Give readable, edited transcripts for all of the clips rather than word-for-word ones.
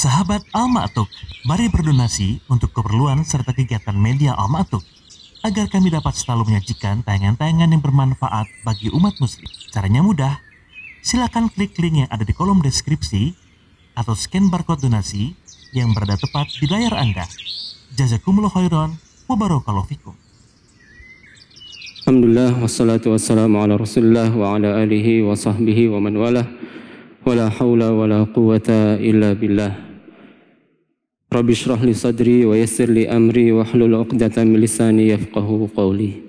Sahabat Al-Ma'tuk, mari berdonasi untuk keperluan serta kegiatan media Al-Ma'tuk agar kami dapat selalu menyajikan tayangan-tayangan yang bermanfaat bagi umat muslim. Caranya mudah, silakan klik link yang ada di kolom deskripsi atau scan barcode donasi yang berada tepat di layar Anda. Jazakumullah khairan wa barakallahu fikum. Alhamdulillah wassalatu wassalamu ala Rasulillah wa ala alihi wa sahbihi wa man walah. Wala haula wala quwata illa billah. Rabbi shrah li sadri wa yassir li amri wa hlul 'uqdatam min lisani yafqahu qawli.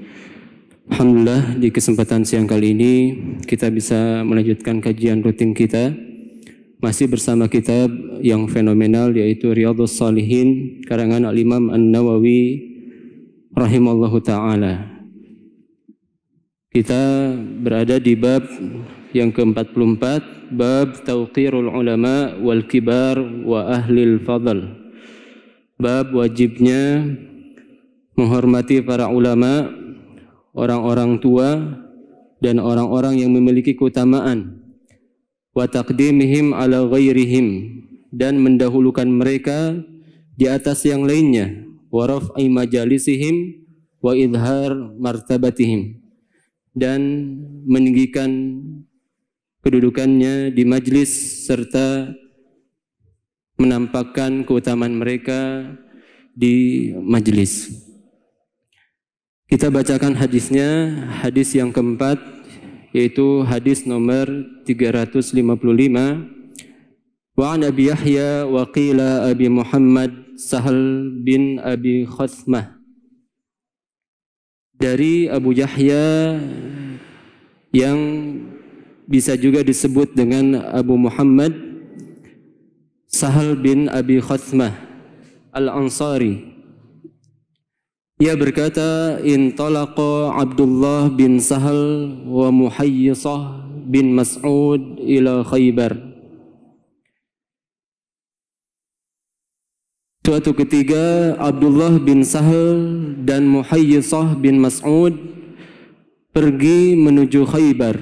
Alhamdulillah, di kesempatan siang kali ini kita bisa melanjutkan kajian rutin kita masih bersama kitab yang fenomenal yaitu Riyadhus Shalihin karangan Al-Imam An-Nawawi rahimallahu taala. Kita berada di bab yang ke-44, bab tauqirul ulama wal kibar wa ahlil fadl. Bab wajibnya menghormati para ulama, orang-orang tua dan orang-orang yang memiliki keutamaan. Wa taqdimihim ala ghairihim, dan mendahulukan mereka di atas yang lainnya. Wa raf'i majalisihim wa idhar martabatihim, dan meninggikan kedudukannya di majlis serta menampakkan keutamaan mereka di majlis. Kita bacakan hadisnya, hadis yang keempat yaitu hadis nomor 355. Wa an Abi Yahya wa qila Abi Muhammad Sahal bin Abi Khathmah. Dari Abu Yahya yang bisa juga disebut dengan Abu Muhammad Sahal bin Abi Khathmah Al-Ansari. Ia berkata, intalaqa Abdullah bin Sahal wa Muhayyisah bin Mas'ud ila Khaybar. Suatu ketiga Abdullah bin Sahal dan Muhayyisah bin Mas'ud pergi menuju Khaybar.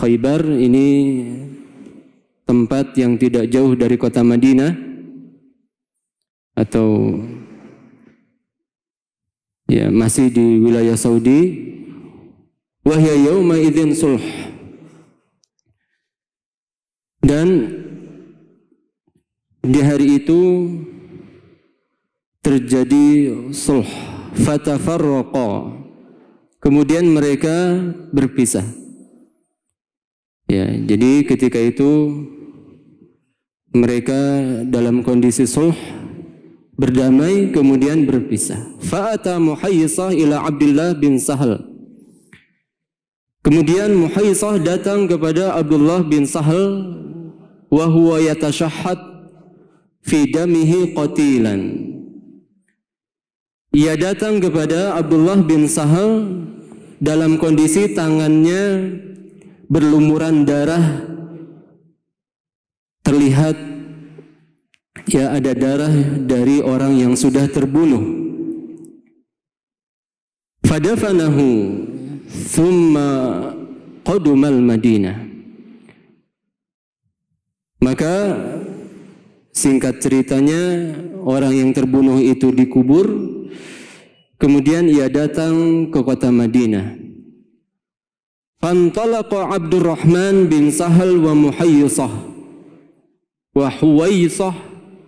Khaybar ini tempat yang tidak jauh dari kota Madinah, atau ya masih di wilayah Saudi. Wa hiya yauma idzin sulh, dan di hari itu terjadi sulh. Fatafarraqa, kemudian mereka berpisah. Ya, jadi ketika itu mereka dalam kondisi sulh, berdamai, kemudian berpisah. Fa'ata Muhayyisah ila Abdullah bin Sahal. Kemudian Muhayyisah datang kepada Abdullah bin Sahal wa huwa yatashahhad fi damihi qatilan. Ia datang kepada Abdullah bin Sahal dalam kondisi tangannya berlumuran darah, terlihat ya ada darah dari orang yang sudah terbunuh. Fadafanahu thumma qadumal Madinah. Maka singkat ceritanya, orang yang terbunuh itu dikubur, kemudian ia datang ke kota Madinah. Fantalaqa Abdurrahman bin Sahal wa Muhayyisah wa Huwaisah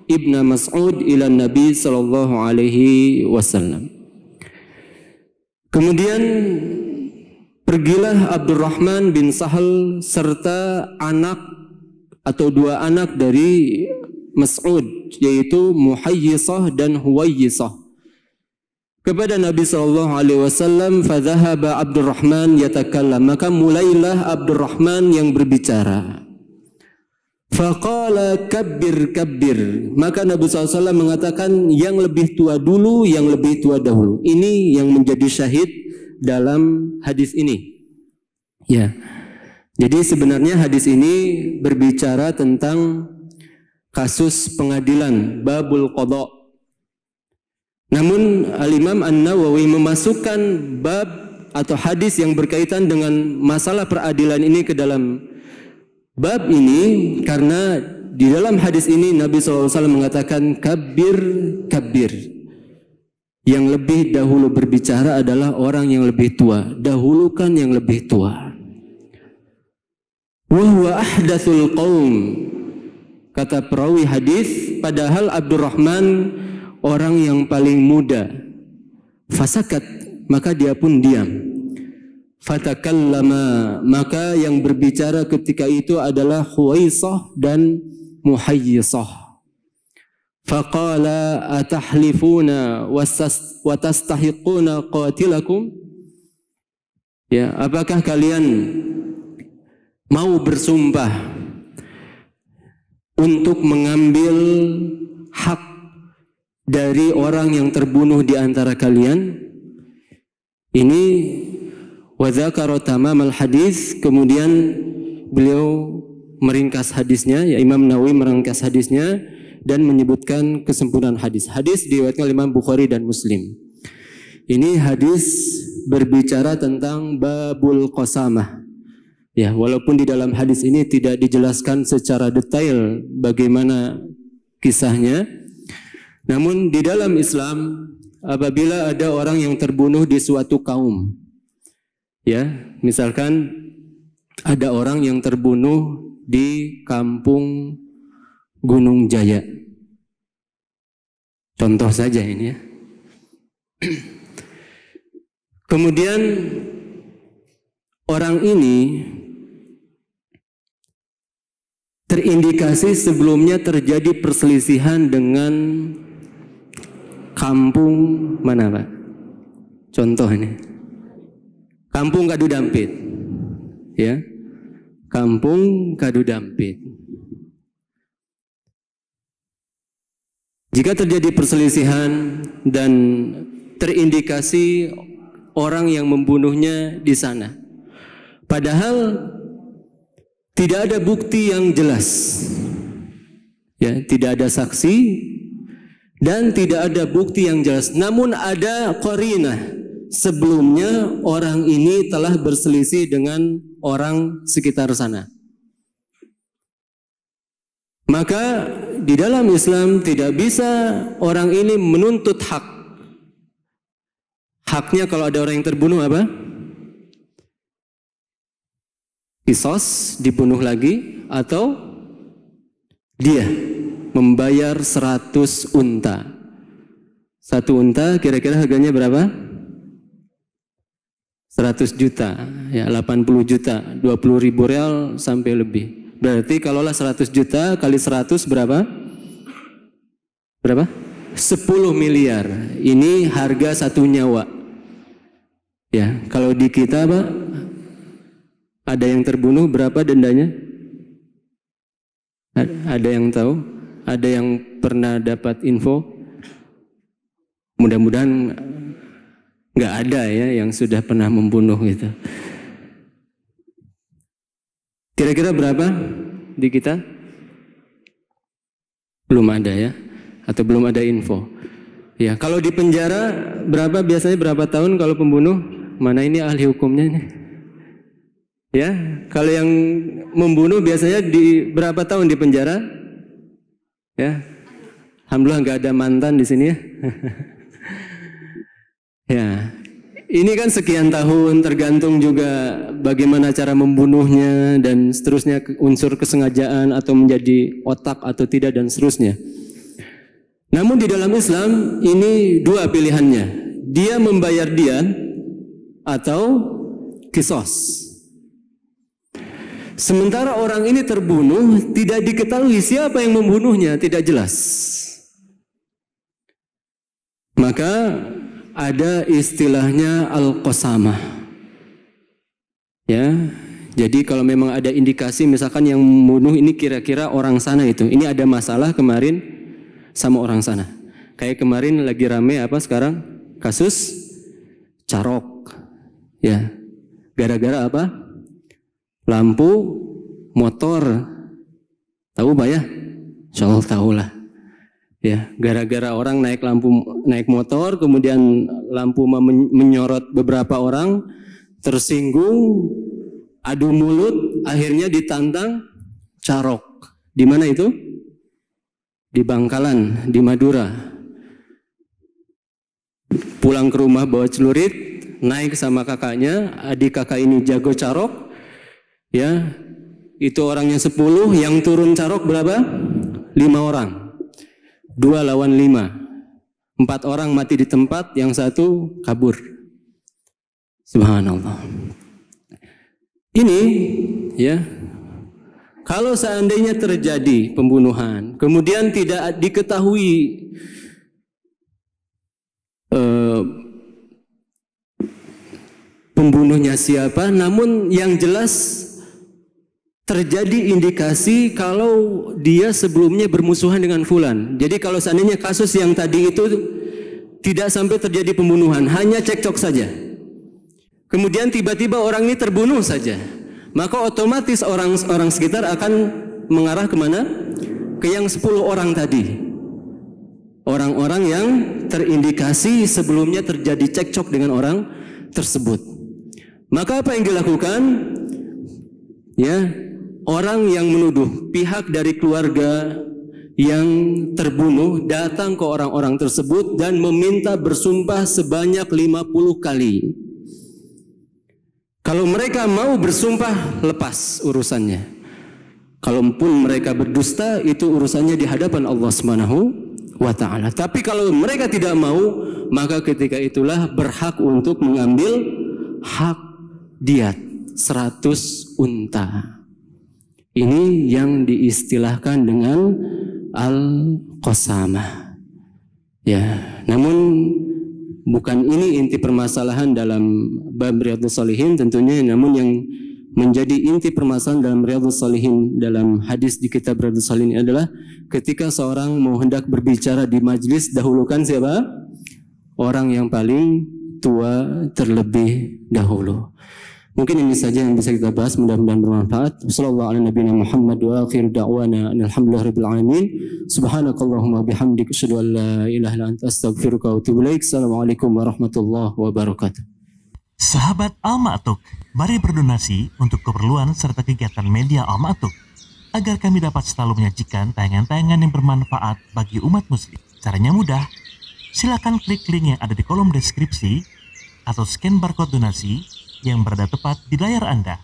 ibn Mas'ud ila Nabi sallallahu alaihi wasallam. Kemudian pergilah Abdurrahman bin Sahal serta anak atau dua anak dari Mas'ud, yaitu Muhayyisah dan Huwaisah, kepada Nabi sallallahu alaihi wasallam. Fadhahaba Abdurrahman yatakallam, maka mulailah Abdurrahman yang berbicara. Faqala kabbir kabbir, maka Nabi SAW mengatakan yang lebih tua dulu, yang lebih tua dahulu. Ini yang menjadi syahid dalam hadis ini. Ya. Jadi sebenarnya hadis ini berbicara tentang kasus pengadilan, babul qada. Namun Al-Imam An-Nawawi memasukkan bab atau hadis yang berkaitan dengan masalah peradilan ini ke dalam bab ini karena di dalam hadis ini Nabi SAW mengatakan kabir, kabir. Yang lebih dahulu berbicara adalah orang yang lebih tua. Dahulukan yang lebih tua. Wa huwa ahdathul qaum. Kata perawi hadis, padahal Abdurrahman orang yang paling muda. Fasakat, maka dia pun diam. Fatakallama, maka yang berbicara ketika itu adalah Khuwaisah dan Muhayyisah. Faqala atahlifuna watastahiquna qatilakum? Ya, apakah kalian mau bersumpah untuk mengambil hak dari orang yang terbunuh di antara kalian? Ini wa dzakara tamamal hadis, kemudian beliau meringkas hadisnya, ya Imam Nawawi meringkas hadisnya dan menyebutkan kesempurnaan hadis. Hadis diriwayatkan oleh Imam Bukhari dan Muslim. Ini hadis berbicara tentang babul qasamah. Ya, walaupun di dalam hadis ini tidak dijelaskan secara detail bagaimana kisahnya, namun di dalam Islam apabila ada orang yang terbunuh di suatu kaum, ya, misalkan ada orang yang terbunuh di kampung Gunung Jaya. Contoh saja ini ya. Kemudian orang ini terindikasi sebelumnya terjadi perselisihan dengan kampung mana, Pak? Contoh ini. Kampung Kadu Dampit. Ya. Kampung Kadu Dampit. Jika terjadi perselisihan dan terindikasi orang yang membunuhnya di sana, padahal tidak ada bukti yang jelas, ya, tidak ada saksi dan tidak ada bukti yang jelas, namun ada qarinah, sebelumnya orang ini telah berselisih dengan orang sekitar sana. Maka di dalam Islam tidak bisa orang ini menuntut hak. Haknya kalau ada orang yang terbunuh apa? Qisas, dibunuh lagi, atau dia membayar 100 unta. Satu unta kira-kira harganya berapa? 100 juta, ya 80 juta, 20.000 real sampai lebih. Berarti kalaulah 100 juta kali 100 berapa? Berapa? 10 miliar. Ini harga satu nyawa. Ya, kalau di kita Pak, ada yang terbunuh berapa dendanya? Ada yang tahu? Ada yang pernah dapat info? Mudah-mudahan nggak ada ya yang sudah pernah membunuh gitu. Kira-kira berapa di kita? Belum ada ya, atau belum ada info. Ya, kalau di penjara berapa biasanya, berapa tahun kalau pembunuh? Mana ini ahli hukumnya ini? Ya, kalau yang membunuh biasanya di berapa tahun di penjara? Ya, alhamdulillah nggak ada mantan di sini ya. Ya, ini kan sekian tahun, tergantung juga bagaimana cara membunuhnya dan seterusnya, unsur kesengajaan atau menjadi otak atau tidak dan seterusnya. Namun di dalam Islam ini dua pilihannya, dia membayar dia atau qisas. Sementara orang ini terbunuh, tidak diketahui siapa yang membunuhnya, tidak jelas. Maka ada istilahnya al-qasamah. Ya, jadi kalau memang ada indikasi misalkan yang membunuh ini kira-kira orang sana itu, ini ada masalah kemarin sama orang sana. Kayak kemarin lagi rame apa sekarang? Kasus Carok. Ya. Gara-gara apa? Lampu motor. Tahu Pak ya? Insyaallah tahu lah. Ya, gara-gara orang naik motor, kemudian lampu menyorot beberapa orang, tersinggung, adu mulut, akhirnya ditantang Carok. Di mana itu? Di Bangkalan, di Madura. Pulang ke rumah bawa celurit, naik sama kakaknya, adik kakak ini jago carok, ya, itu orangnya 10, yang turun carok berapa? 5 orang, 2 lawan 5, 4 orang mati di tempat, yang 1 kabur. Subhanallah. Ini, ya, kalau seandainya terjadi pembunuhan, kemudian tidak diketahui pembunuhnya siapa, namun yang jelas terjadi indikasi kalau dia sebelumnya bermusuhan dengan fulan. Jadi kalau seandainya kasus yang tadi itu tidak sampai terjadi pembunuhan, hanya cekcok saja, kemudian tiba-tiba orang ini terbunuh saja, maka otomatis orang sekitar akan mengarah kemana? Ke yang 10 orang tadi. Orang-orang yang terindikasi sebelumnya terjadi cekcok dengan orang tersebut. Maka apa yang dilakukan? Ya, orang yang menuduh, pihak dari keluarga yang terbunuh datang ke orang-orang tersebut dan meminta bersumpah sebanyak 50 kali. Kalau mereka mau bersumpah, lepas urusannya. Kalaupun mereka berdusta, itu urusannya di hadapan Allah Subhanahu wa ta'ala. Tapi kalau mereka tidak mau, maka ketika itulah berhak untuk mengambil hak diat 100 unta. Ini yang diistilahkan dengan al-qasamah. Ya, namun bukan ini inti permasalahan dalam bab Riyadhus Shalihin tentunya, namun yang menjadi inti permasalahan dalam Riyadhus Shalihin dalam hadis di kitab Riyadhus Shalihin adalah ketika seorang mau hendak berbicara di majlis, dahulukan siapa? Orang yang paling tua terlebih dahulu. Mungkin ini saja yang bisa kita bahas, mudah-mudahan bermanfaat. Sallallahu ala nabiyina Muhammad wa akhir da'wana alhamdulillahirabbil alamin. Subhanakallahumma bihamdik asyhadu an la ilaha illa anta astaghfiruka wa atubu ilaik. Assalamualaikum warahmatullahi wabarakatuh. Sahabat Al-Ma'tuk, mari berdonasi untuk keperluan serta kegiatan media Al-Ma'tuk agar kami dapat selalu menyajikan tayangan-tayangan yang bermanfaat bagi umat muslim. Caranya mudah. Silakan klik link yang ada di kolom deskripsi atau scan barcode donasi yang berada tepat di layar Anda.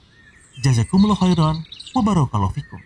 Jazakumullah khairan wa barakallahu fikum.